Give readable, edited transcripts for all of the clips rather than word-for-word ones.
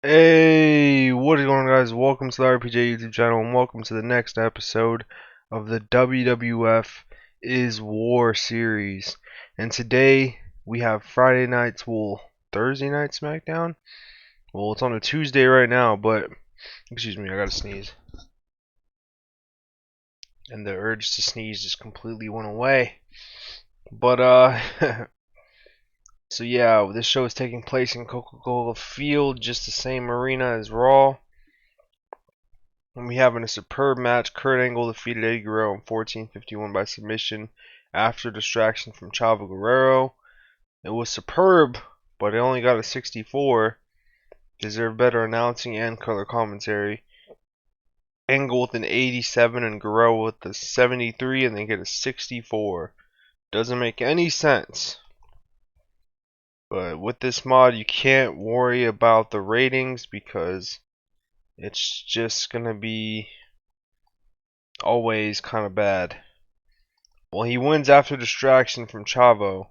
Hey, what is going on, guys? Welcome to the RPG YouTube channel, and welcome to the next episode of the WWF is War series. And today we have Friday night's, Thursday night SmackDown. Well, it's on a Tuesday right now, but excuse me, I gotta sneeze. And the urge to sneeze just completely went away. But so yeah, this show is taking place in Coca-Cola Field, just the same arena as Raw. And we have in a superb match, Kurt Angle defeated Eddie Guerrero in 14:51 by submission after distraction from Chavo Guerrero. It was superb, but it only got a 64. Deserved better announcing and color commentary. Angle with an 87 and Guerrero with a 73, and they get a 64. Doesn't make any sense. But with this mod, you can't worry about the ratings because it's just gonna be always kind of bad. Well, he wins after distraction from Chavo.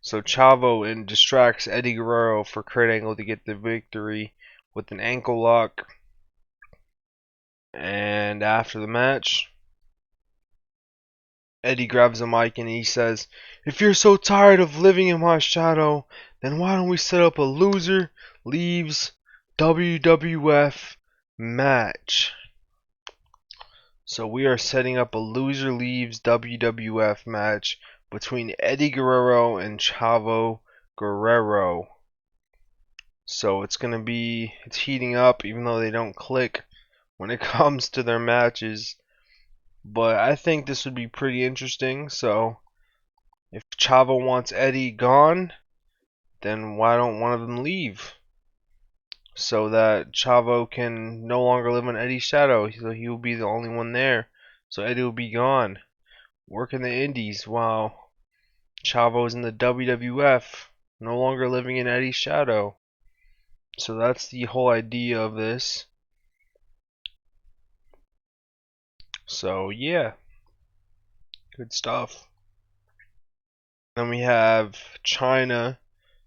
So Chavo distracts Eddie Guerrero for Kurt Angle to get the victory with an ankle lock. And after the match, Eddie grabs a mic and he says, "If you're so tired of living in my shadow, then why don't we set up a loser leaves WWF match?" So we are setting up a loser leaves WWF match between Eddie Guerrero and Chavo Guerrero. So it's heating up, even though they don't click when it comes to their matches. But I think this would be pretty interesting. So if Chavo wants Eddie gone, then why don't one of them leave? So that Chavo can no longer live in Eddie's shadow. So he will be the only one there. So Eddie will be gone, working the indies while Chavo's in the WWF, no longer living in Eddie's shadow. So that's the whole idea of this. So yeah, good stuff. Then we have Chyna.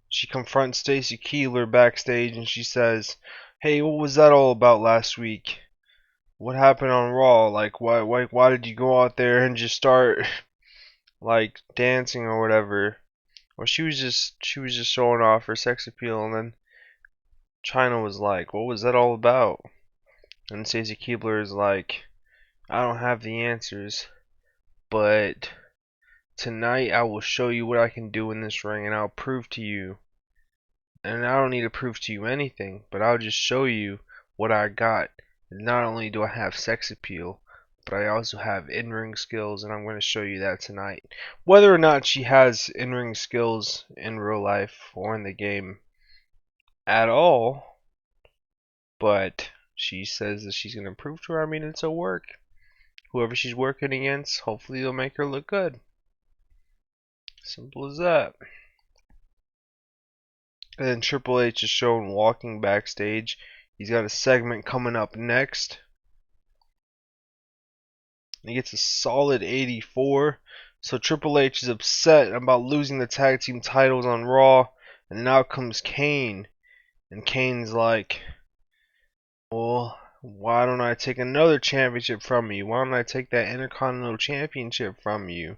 She confronts Stacy Keibler backstage and she says, "Hey, what was that all about last week? What happened on Raw? Like, why did you go out there and just start like dancing or whatever?" Well, she was just showing off her sex appeal, and then Chyna was like, "What was that all about?" And Stacy Keibler is like, "I don't have the answers, but tonight I will show you what I can do in this ring, and I'll prove to you. And I don't need to prove to you anything, but I'll just show you what I got. And not only do I have sex appeal, but I also have in-ring skills, and I'm going to show you that tonight." Whether or not she has in-ring skills in real life or in the game at all, but she says that she's going to prove to her. I mean, it's a work. Whoever she's working against, hopefully they'll make her look good. Simple as that. And then Triple H is shown walking backstage. He's got a segment coming up next. He gets a solid 84. So Triple H is upset about losing the tag team titles on Raw. And now comes Kane. And Kane's like, "Well, why don't I take another championship from you? Why don't I take that Intercontinental Championship from you?"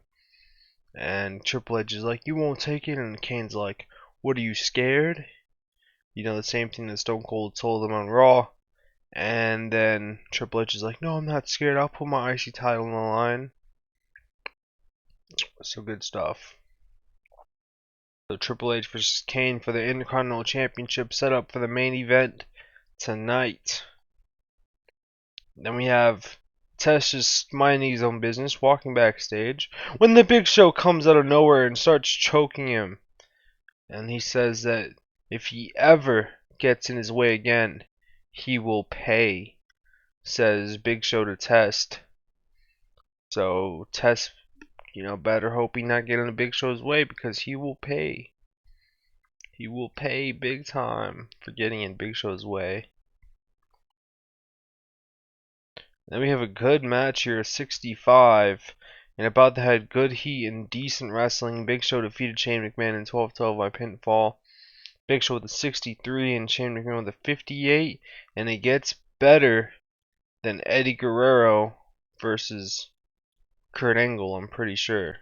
And Triple H is like, "You won't take it?" And Kane's like, "What, are you scared?" You know, the same thing that Stone Cold told him on Raw. And then Triple H is like, "No, I'm not scared. I'll put my IC title on the line." So good stuff. So Triple H versus Kane for the Intercontinental Championship set up for the main event tonight. Then we have Test just minding his own business, walking backstage, when the Big Show comes out of nowhere and starts choking him. And he says that if he ever gets in his way again, he will pay, says Big Show to Test. So Test, better hope he not get in the Big Show's way, because he will pay. He will pay big time for getting in Big Show's way. Then we have a good match here, 65. And about to have good heat and decent wrestling. Big Show defeated Shane McMahon in 12-12 by pinfall. Big Show with a 63 and Shane McMahon with a 58. And it gets better than Eddie Guerrero versus Kurt Angle, I'm pretty sure.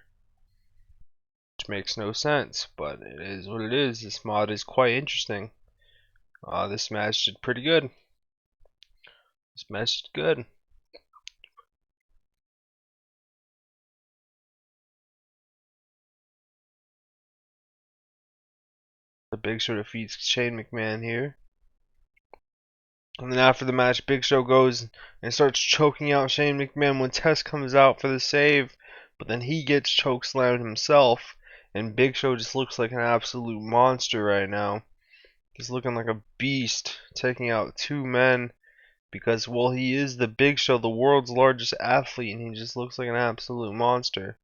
Which makes no sense, but it is what it is. This mod is quite interesting. This match did pretty good. This match did good. The Big Show defeats Shane McMahon here. And then after the match, Big Show goes and starts choking out Shane McMahon when Test comes out for the save. But then he gets chokeslammed himself. And Big Show just looks like an absolute monster right now. He's looking like a beast, taking out two men. Because, well, he is the Big Show, the world's largest athlete. And he just looks like an absolute monster.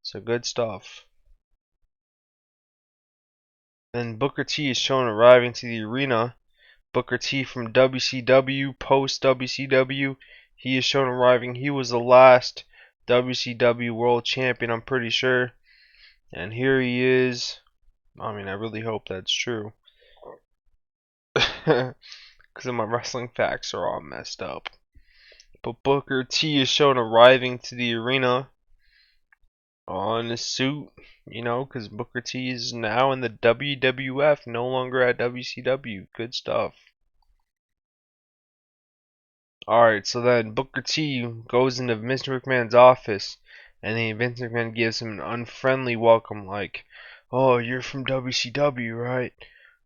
So good stuff. Then Booker T is shown arriving to the arena. Booker T from WCW, post WCW, he is shown arriving. He was the last WCW World Champion, I'm pretty sure. And here he is. I mean, I really hope that's true. Because my wrestling facts are all messed up. But Booker T is shown arriving to the arena on a suit, you know, because Booker T is now in the WWF, no longer at WCW. Good stuff. Alright, so then Booker T goes into Vince McMahon's office, and then Vince McMahon gives him an unfriendly welcome, like, "Oh, you're from WCW, right?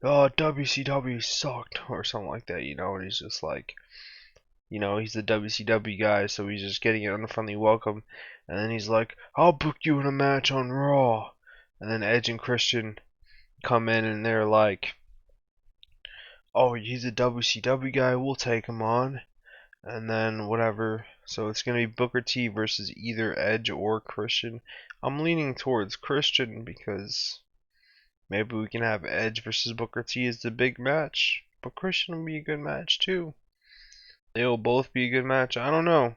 Oh, WCW sucked," or something like that, you know, and he's just like, you know, he's the WCW guy, so he's just getting an unfriendly welcome, and then he's like, "I'll book you in a match on Raw," and then Edge and Christian come in, and they're like, "Oh, he's a WCW guy, we'll take him on." And then whatever. So it's going to be Booker T versus either Edge or Christian. I'm leaning towards Christian because maybe we can have Edge versus Booker T as the big match. But Christian will be a good match too. They'll both be a good match. I don't know.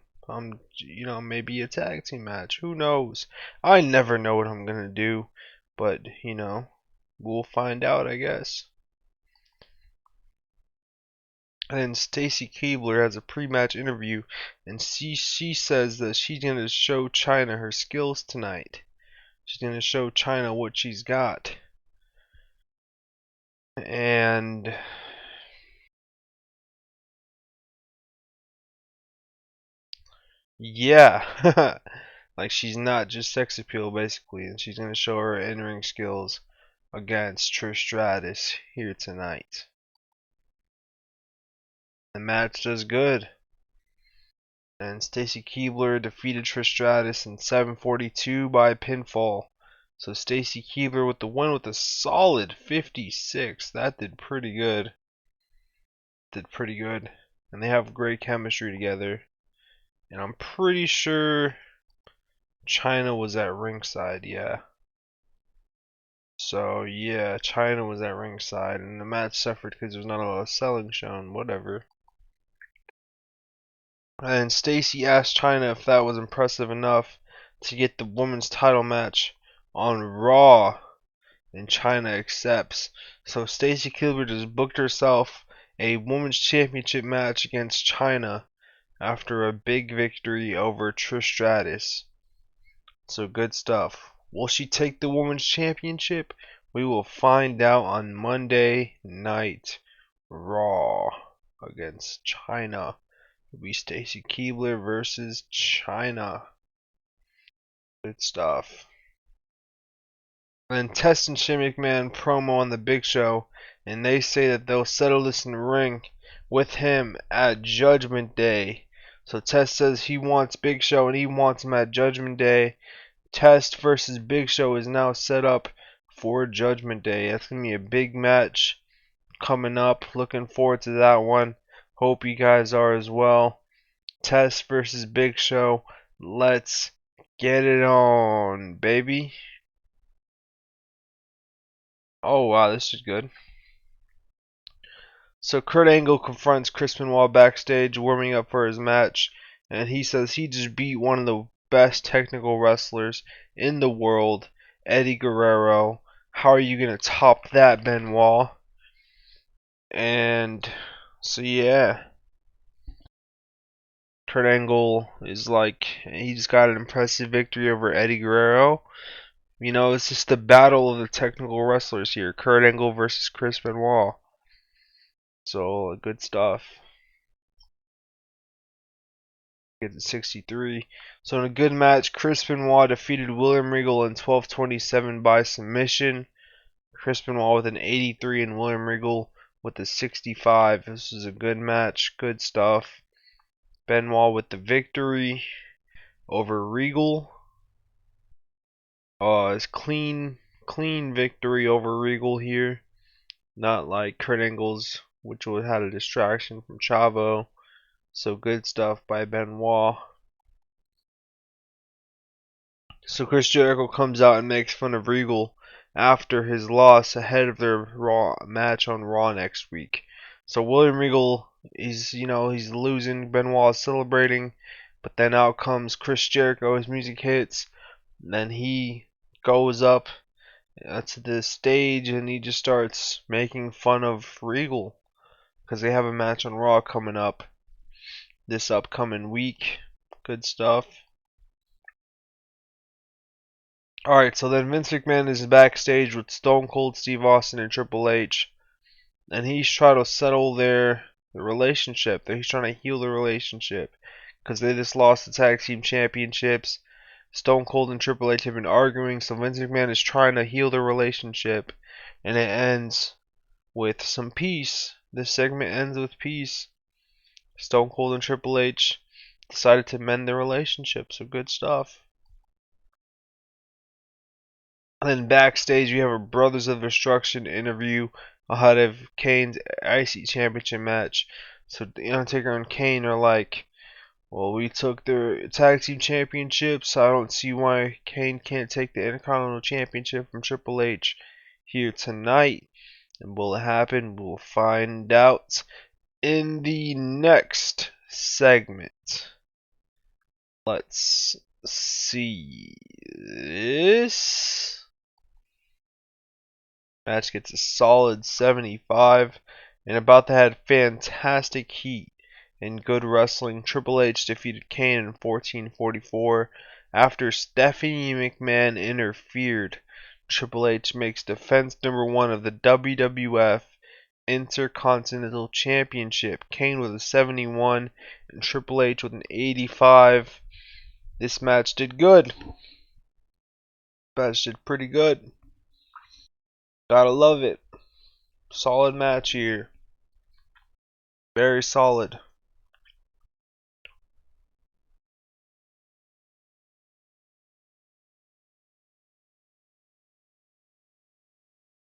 You know, maybe a tag team match. Who knows? I never know what I'm going to do. But, you know, we'll find out, I guess. And then Stacy Keibler has a pre-match interview, and she says that she's going to show Chyna her skills tonight. She's going to show Chyna what she's got. And yeah, like she's not just sex appeal basically, and she's going to show her in-ring skills against Trish Stratus here tonight. The match does good. And Stacy Keibler defeated Trish Stratus in 7:42 by pinfall. So Stacy Keibler with the win with a solid 56. That did pretty good. Did pretty good. And they have great chemistry together. And I'm pretty sure Chyna was at ringside, yeah. So yeah, Chyna was at ringside, and the match suffered because there was not a lot of selling shown, whatever. And Stacy asked Chyna if that was impressive enough to get the women's title match on Raw, and Chyna accepts. So Stacy Keibler just booked herself a women's championship match against Chyna after a big victory over Trish Stratus. So good stuff. Will she take the women's championship? We will find out on Monday Night Raw against Chyna. It'll be Stacy Keibler versus Chyna. Good stuff. And Test and Shane McMahon promo on the Big Show, and they say that they'll settle this in the ring with him at Judgment Day. So Test says he wants Big Show and he wants him at Judgment Day. Test versus Big Show is now set up for Judgment Day. That's going to be a big match coming up. Looking forward to that one. Hope you guys are as well. Test versus Big Show. Let's get it on, baby. Oh wow, this is good. So Kurt Angle confronts Chris Benoit backstage, warming up for his match, and he says he just beat one of the best technical wrestlers in the world, Eddie Guerrero. How are you gonna top that, Benoit? And so yeah, Kurt Angle is like, he just got an impressive victory over Eddie Guerrero. You know, it's just the battle of the technical wrestlers here. Kurt Angle versus Chris Benoit. So good stuff. Get to 63. So in a good match, Chris Benoit defeated William Regal in 12:27 by submission. Chris Benoit with an 83 and William Regal with a 65. This is a good match. Good stuff. Benoit with the victory over Regal. It's clean victory over Regal here. Not like Kurt Angle's, which had a distraction from Chavo. So good stuff by Benoit. So Chris Jericho comes out and makes fun of Regal after his loss ahead of their Raw match on Raw next week. So William Regal, he's losing. Benoit is celebrating, but then out comes Chris Jericho. His music hits, and then he goes up to the stage and he just starts making fun of Regal because they have a match on Raw coming up this upcoming week. Good stuff. Alright, so then Vince McMahon is backstage with Stone Cold Steve Austin and Triple H, and he's trying to settle their relationship. He's trying to heal the relationship because they just lost the tag team championships. Stone Cold and Triple H have been arguing, so Vince McMahon is trying to heal their relationship, and it ends with some peace. This segment ends with peace. Stone Cold and Triple H decided to mend their relationship, so good stuff. And then backstage, we have a Brothers of Destruction interview ahead of Kane's IC Championship match. So The Undertaker and Kane are like, well, we took their tag team championships. I don't see why Kane can't take the Intercontinental Championship from Triple H here tonight. And will it happen? We'll find out in the next segment. Let's see this. Match gets a solid 75 and about to have fantastic heat and good wrestling. Triple H defeated Kane in 14:44 after Stephanie McMahon interfered. Triple H makes defense number 1 of the WWF Intercontinental Championship. Kane with a 71 and Triple H with an 85. This match did good. Match did pretty good. Gotta love it. Solid match here. Very solid.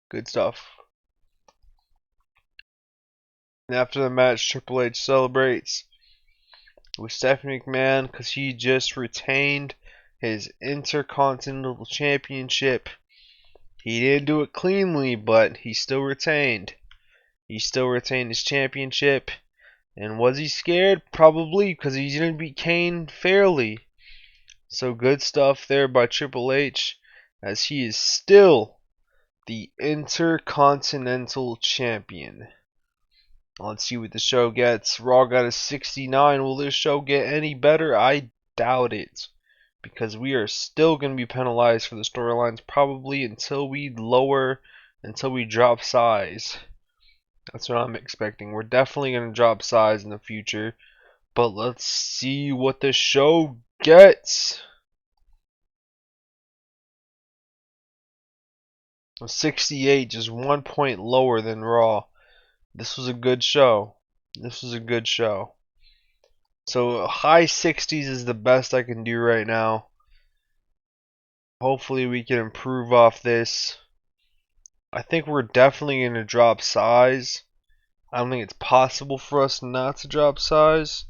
Good stuff. And after the match, Triple H celebrates with Stephanie McMahon because he just retained his Intercontinental Championship. He didn't do it cleanly, but he still retained. He still retained his championship. And was he scared? Probably, because he didn't beat Kane fairly. So good stuff there by Triple H, as he is still the Intercontinental Champion. Let's see what the show gets. Raw got a 69. Will this show get any better? I doubt it. Because we are still going to be penalized for the storylines probably until we drop size. That's what I'm expecting. We're definitely going to drop size in the future. But let's see what the show gets. 68, just 1 point lower than Raw. This was a good show. So high 60s is the best I can do right now. Hopefully we can improve off this. I think we're definitely going to drop size. I don't think it's possible for us not to drop size.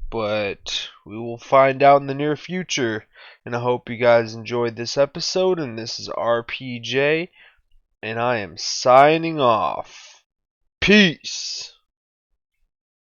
But we will find out in the near future. And I hope you guys enjoyed this episode. And this is RPJ. And I am signing off. Peace.